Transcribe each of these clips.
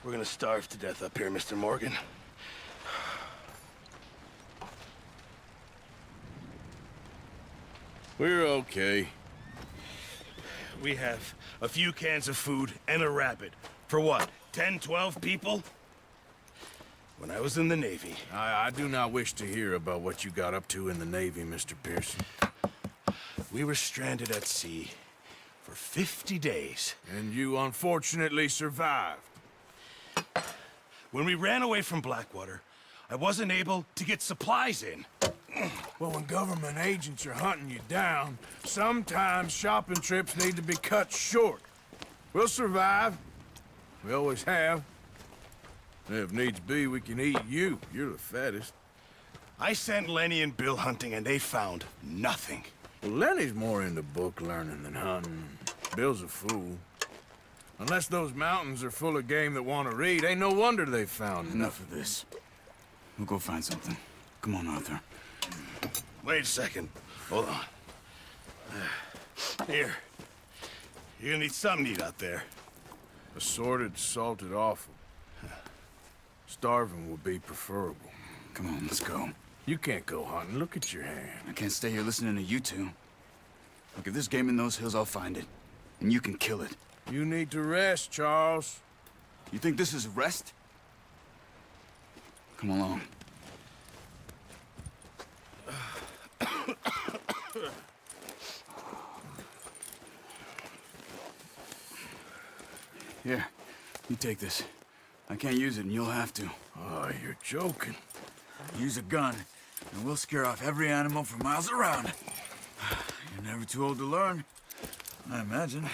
We're gonna starve to death up here, Mr. Morgan. We're okay. We have a few cans of food and a rabbit. For what, 10, 12 people? When I was in the Navy... I do not wish to hear about what you got up to in the Navy, Mr. Pearson. We were stranded at sea for 50 days. And you unfortunately survived. When we ran away from Blackwater, I wasn't able to get supplies in. Well, when government agents are hunting you down, sometimes shopping trips need to be cut short. We'll survive. We always have. If needs be, we can eat you. You're the fattest. I sent Lenny and Bill hunting, and they found nothing. Well, Lenny's more into book learning than hunting. Bill's a fool. Unless those mountains are full of game that want to read, ain't no wonder they found Enough of this. We'll go find something. Come on, Arthur. Wait a second. Hold on. Here. You're gonna need something to eat out there. Assorted, salted offal. Starving would be preferable. Come on, let's go. You can't go hunting. Look at your hand. I can't stay here listening to you two. Look, if there's game in those hills, I'll find it. And you can kill it. You need to rest, Charles. You think this is rest? Come along. Here, you take this. I can't use it, and you'll have to. Oh, you're joking. Use a gun, and we'll scare off every animal for miles around. You're never too old to learn, I imagine.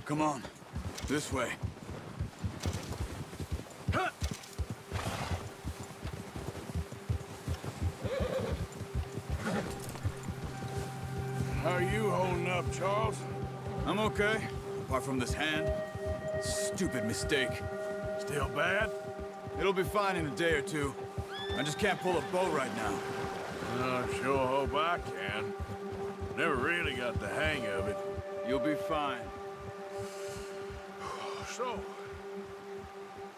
Come on, this way. How are you holding up, Charles? I'm okay, apart from this hand. Stupid mistake. Still bad? It'll be fine in a day or two. I just can't pull a bow right now. I sure hope I can. Never really got the hang of it. You'll be fine. So,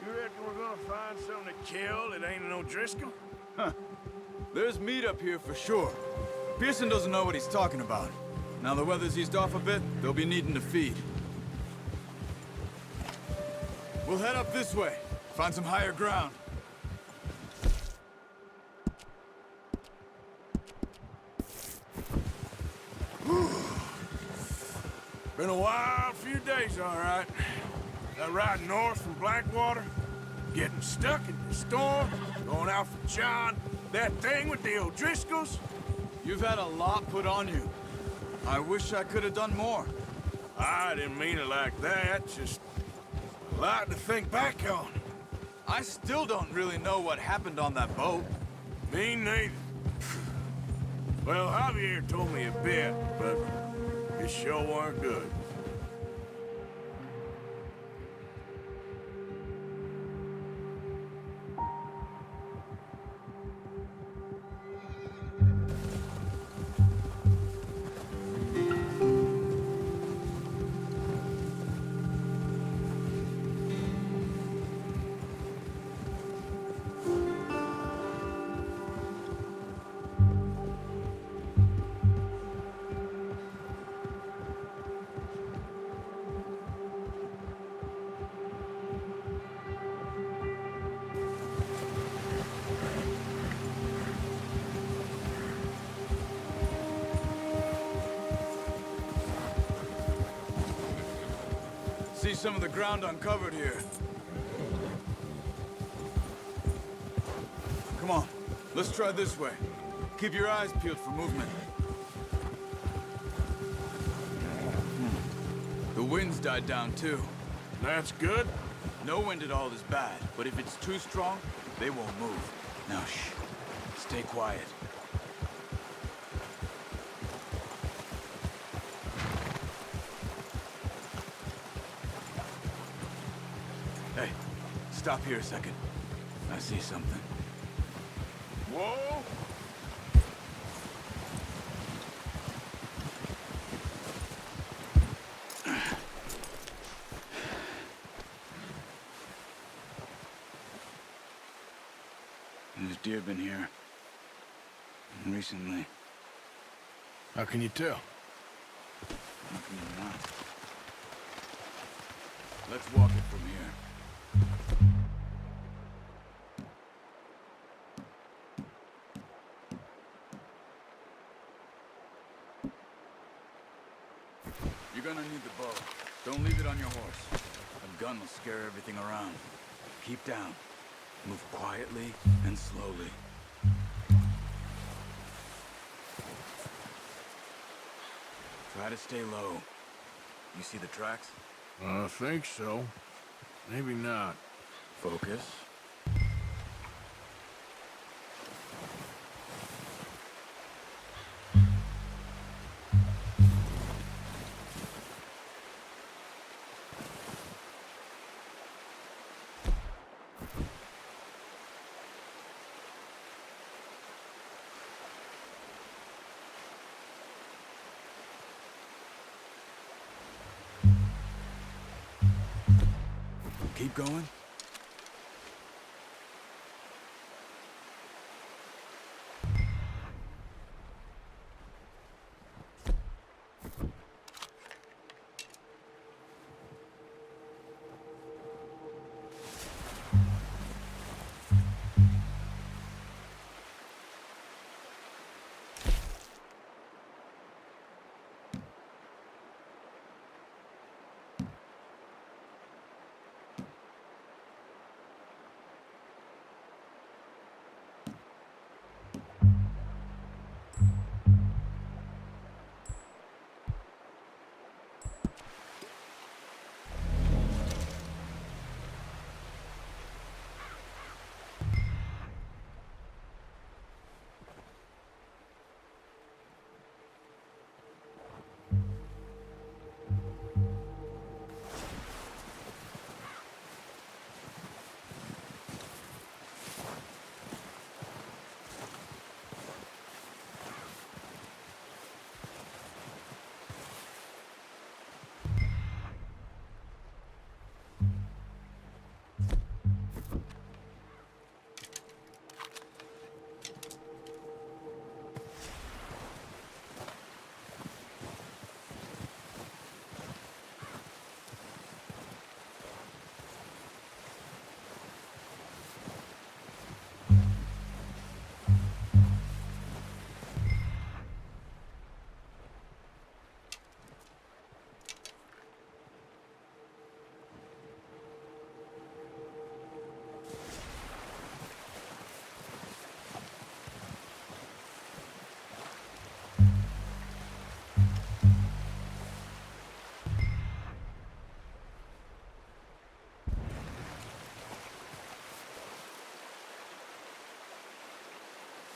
you reckon we're gonna find something to kill that ain't no Driscoll? Huh. There's meat up here for sure. Pearson doesn't know what he's talking about. Now the weather's eased off a bit, they'll be needing to feed. We'll head up this way. Find some higher ground. Been a wild few days, all right. That ride north from Blackwater, getting stuck in the storm, going out for John, that thing with the O'Driscolls. You've had a lot put on you. I wish I could have done more. I didn't mean it like that, just a lot to think back on. I still don't really know what happened on that boat. Me neither. Well, Javier told me a bit, but it sure weren't good. See some of the ground uncovered here. Come on, let's try this way. Keep your eyes peeled for movement. The wind's died down too. That's good. No wind at all is bad, but if it's too strong, they won't move. Now shh, stay quiet. Hey, stop here a second. I see something. Whoa! There's deer been here. Recently. How can you tell? How can you not? Let's walk it from here. You're gonna need the bow. Don't leave it on your horse. A gun will scare everything around. Keep down. Move quietly and slowly. Try to stay low. You see the tracks? I think so. Maybe not. Focus. Keep going.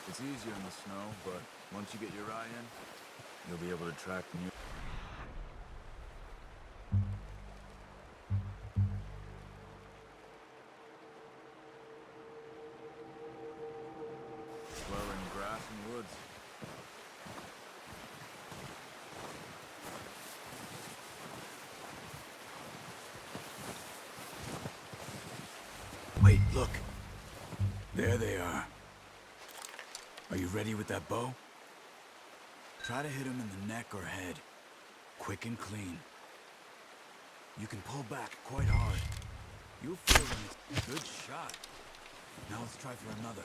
It's easier in the snow, but once you get your eye in, you'll be able to track new. Flowering grass and woods. Wait, look. There they are. Are you ready with that bow? Try to hit him in the neck or head. Quick and clean. You can pull back quite hard. You'll feel when it's a good shot. Now let's try for another.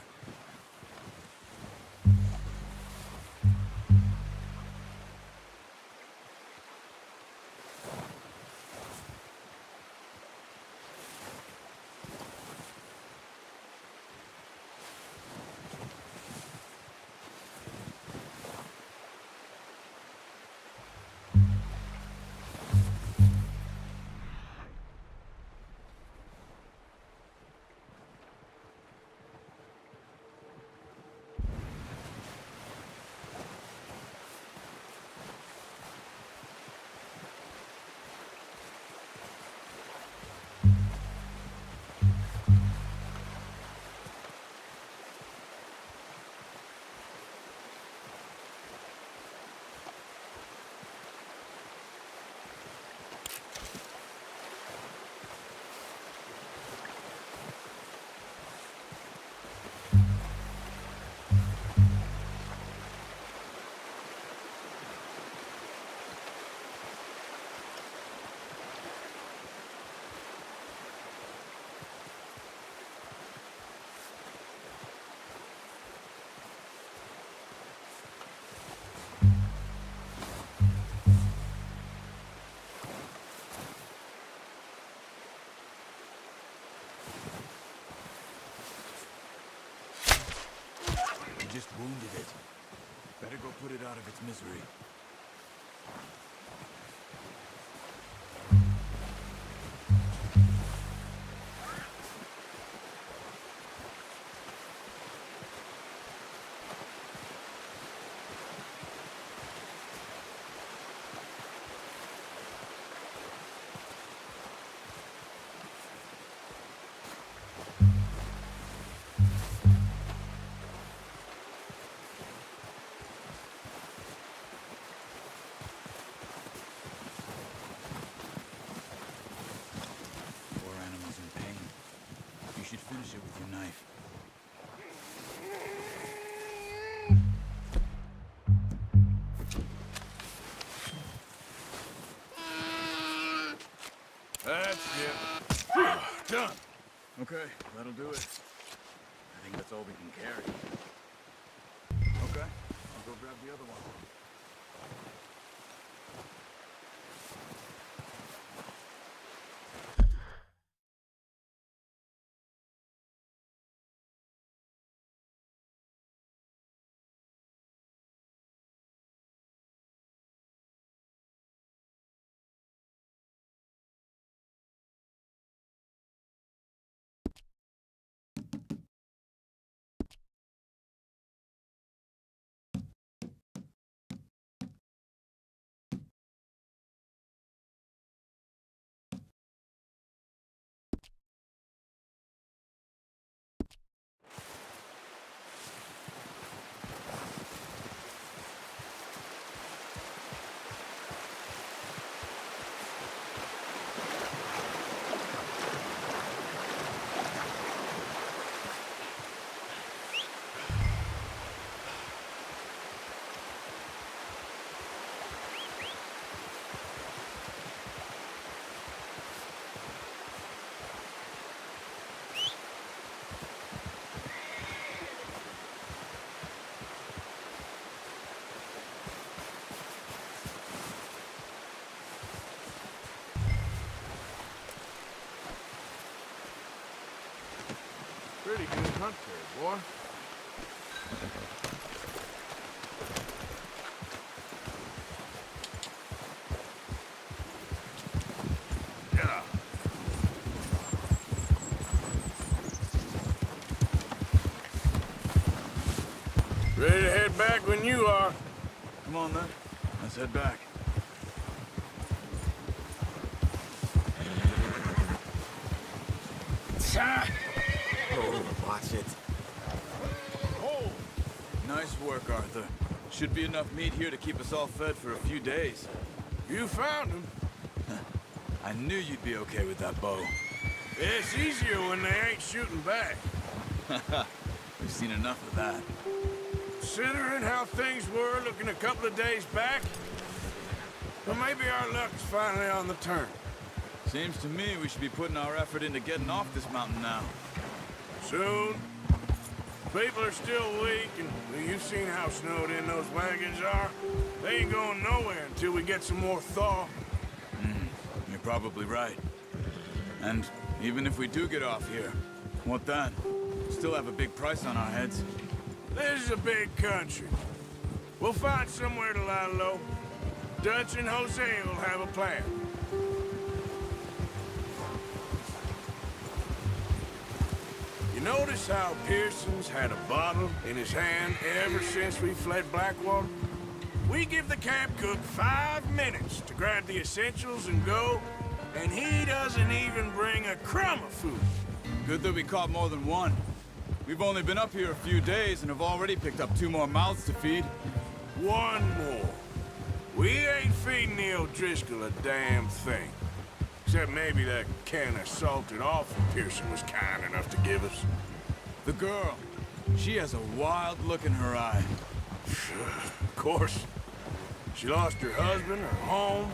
wounded it. Better go put it out of its misery. You should finish it with your knife. That's it. Done. Okay, that'll do it. I think that's all we can carry. Okay, I'll go grab the other one. Pretty good hunt there, boy. Yeah. Ready to head back when you are. Come on, then. Let's head back. Oh, watch it. Oh, Nice work, Arthur. Should be enough meat here to keep us all fed for a few days. you found him. I knew you'd be okay with that bow. It's easier when they ain't shooting back. We've seen enough of that. Considering how things were looking a couple of days back, well, maybe our luck's finally on the turn. Seems to me we should be putting our effort into getting off this mountain now. Soon. People are still weak, and well, you've seen how snowed in those wagons are. They ain't going nowhere until we get some more thaw. You're probably right. And even if we do get off here, what then? Still have a big price on our heads. This is a big country. We'll find somewhere to lie low. Dutch and Jose will have a plan. You notice how Pearson's had a bottle in his hand ever since we fled Blackwater? We give the camp cook 5 minutes to grab the essentials and go, and he doesn't even bring a crumb of food. Good that we caught more than one. We've only been up here a few days and have already picked up 2 more mouths to feed. One more. We ain't feeding the O'Driscoll a damn thing. Except maybe that can of salted offal Pearson was kind enough to give us. The girl, she has a wild look in her eye. Of course. She lost her husband, her home,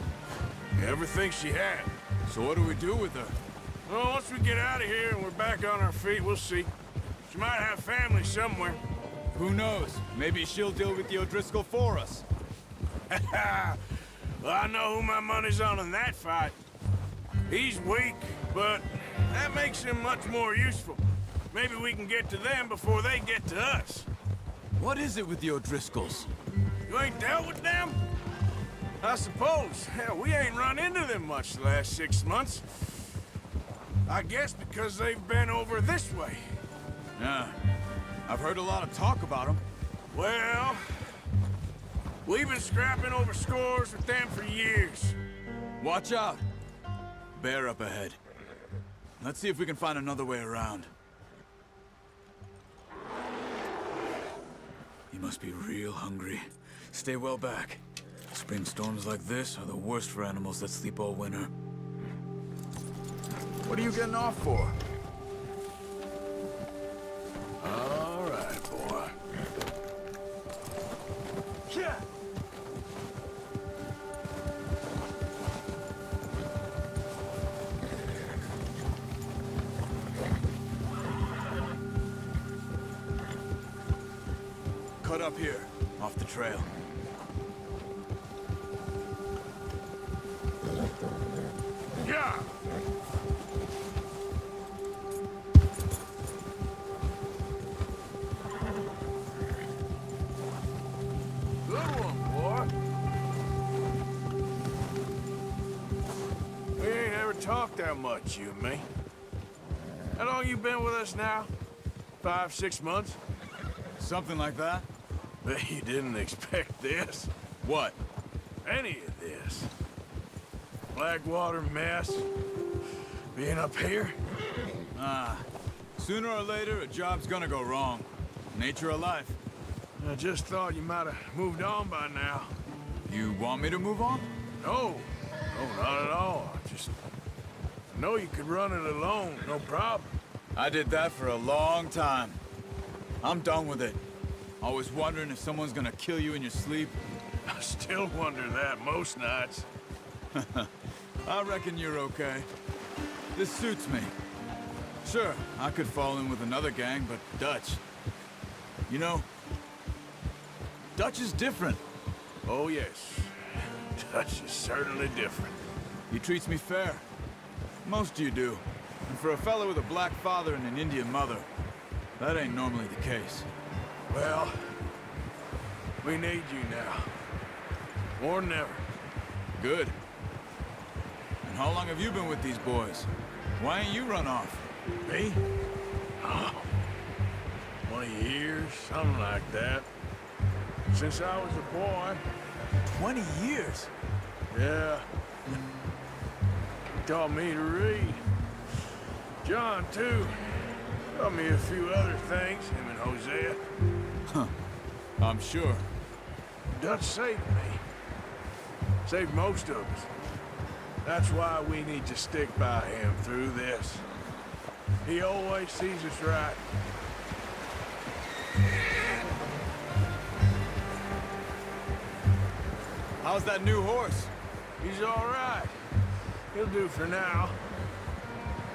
everything she had. So what do we do with her? Well, once we get out of here and we're back on our feet, we'll see. She might have family somewhere. Who knows? Maybe she'll deal with the O'Driscoll for us. Well, I know who my money's on in that fight. He's weak, but that makes him much more useful. Maybe we can get to them before they get to us. What is it with the O'Driscolls? You ain't dealt with them? I suppose. Hell, we ain't run into them much the last 6 months. I guess because they've been over this way. Yeah. I've heard a lot of talk about them. Well, we've been scrapping over scores with them for years. Watch out. Bear up ahead. Let's see if we can find another way around. You must be real hungry. Stay well back. Spring storms like this are the worst for animals that sleep all winter. What are you getting off for? All right, boy. Yeah. Cut up here, off the trail. Yeah. Good one, boy. We ain't ever talked that much, you and me. How long you been with us now? 5, 6 months? Something like that? Bet you didn't expect this. What? Any of this. Blackwater mess. Being up here. Sooner or later, a job's gonna go wrong. Nature of life. I just thought you might have moved on by now. You want me to move on? No. No, not at all. I know you could run it alone, no problem. I did that for a long time. I'm done with it. Always wondering if someone's gonna kill you in your sleep. I still wonder that most nights. I reckon you're okay. This suits me. Sure, I could fall in with another gang, but Dutch... You know, Dutch is different. Oh, yes. Dutch is certainly different. He treats me fair. Most of you do. And for a fella with a black father and an Indian mother, that ain't normally the case. Well, we need you now. More than ever. Good. And how long have you been with these boys? Why ain't you run off? Me? Oh, 20 years, something like that. Since I was a boy. 20 years? Yeah. He taught me to read. John, too. Taught me a few other things, him and Hosea. Huh. I'm sure. Dutch saved me. Saved most of us. That's why we need to stick by him through this. He always sees us right. How's that new horse? He's all right. He'll do for now.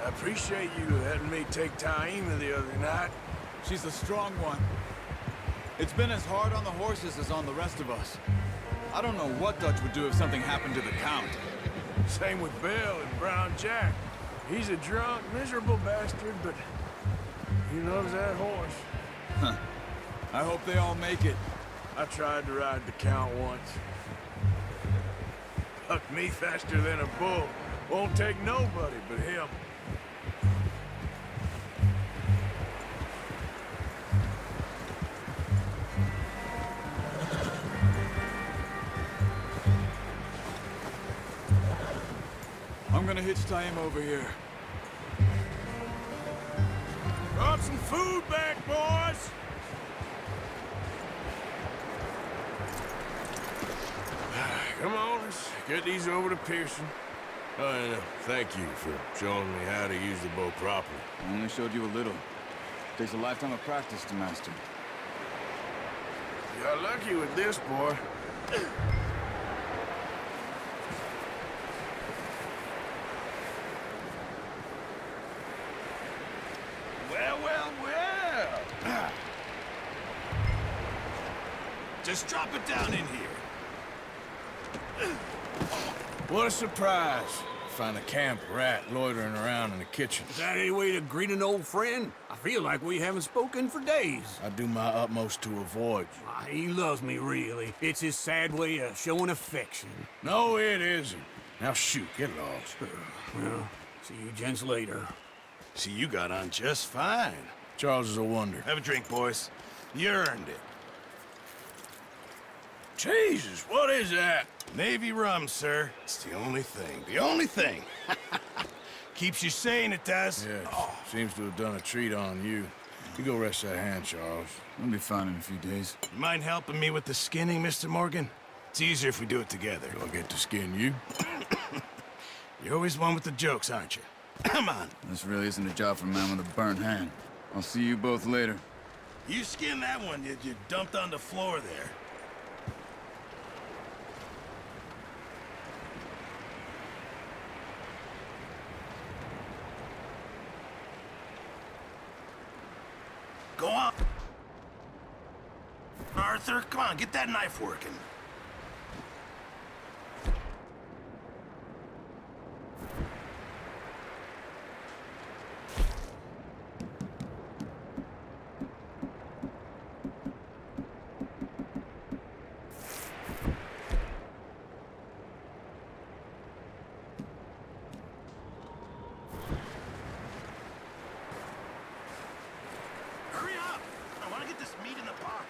I appreciate you letting me take Taima the other night. She's a strong one. It's been as hard on the horses as on the rest of us. I don't know what Dutch would do if something happened to the Count. Same with Bill and Brown Jack. He's a drunk, miserable bastard, but he loves that horse. Huh. I hope they all make it. I tried to ride the Count once. Bucked me faster than a bull. Won't take nobody but him. I'm gonna hitch Taima over here. Brought some food back, boys! Come on, let's get these over to Pearson. Oh, and thank you for showing me how to use the bow properly. I only showed you a little. Takes a lifetime of practice to master. You got lucky with this, boy. Well, well, well. Just drop it down in here. What a surprise. find a camp rat loitering around in the kitchen. Is that any way to greet an old friend? I feel like we haven't spoken for days. I do my utmost to avoid you. He loves me, really. It's his sad way of showing affection. No, it isn't. Now shoot, get lost. Well, see you gents later. See, you got on just fine. Charles is a wonder. Have a drink, boys. You earned it. Jesus, what is that? Navy rum, sir. It's the only thing. The only thing. Keeps you sane, it does. Yes, seems to have done a treat on you. You go rest that hand, Charles. I'll be fine in a few days. You mind helping me with the skinning, Mr. Morgan? It's easier if we do it together. Do I get to skin you? You're always one with the jokes, aren't you? Come on. This really isn't a job for a man with a burnt hand. I'll see you both later. You skinned that one you dumped on the floor there. Go on. Arthur, come on, get that knife working. Hurry up! I want to get this meat in the pot.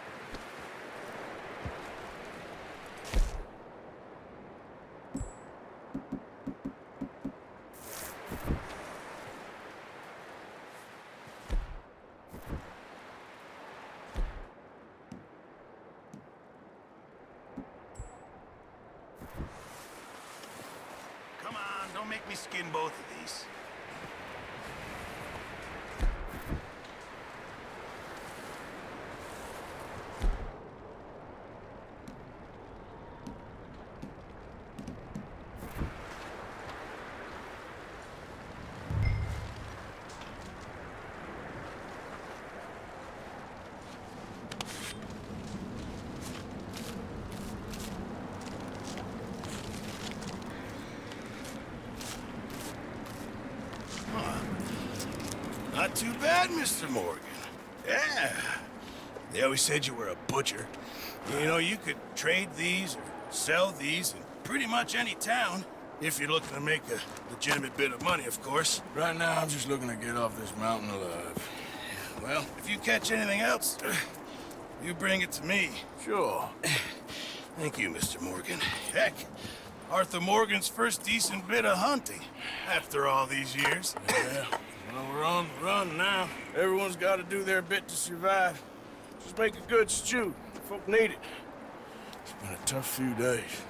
Come on, don't make me skin both of these. Not too bad, Mr. Morgan. Yeah. They always said you were a butcher. You know, you could trade these or sell these in pretty much any town. If you're looking to make a legitimate bit of money, of course. Right now, I'm just looking to get off this mountain alive. Well, if you catch anything else, you bring it to me. Sure. Thank you, Mr. Morgan. Heck, Arthur Morgan's first decent bit of hunting after all these years. Yeah. Well, we're on the run now. Everyone's got to do their bit to survive. Just make a good stew. Folk need it. It's been a tough few days.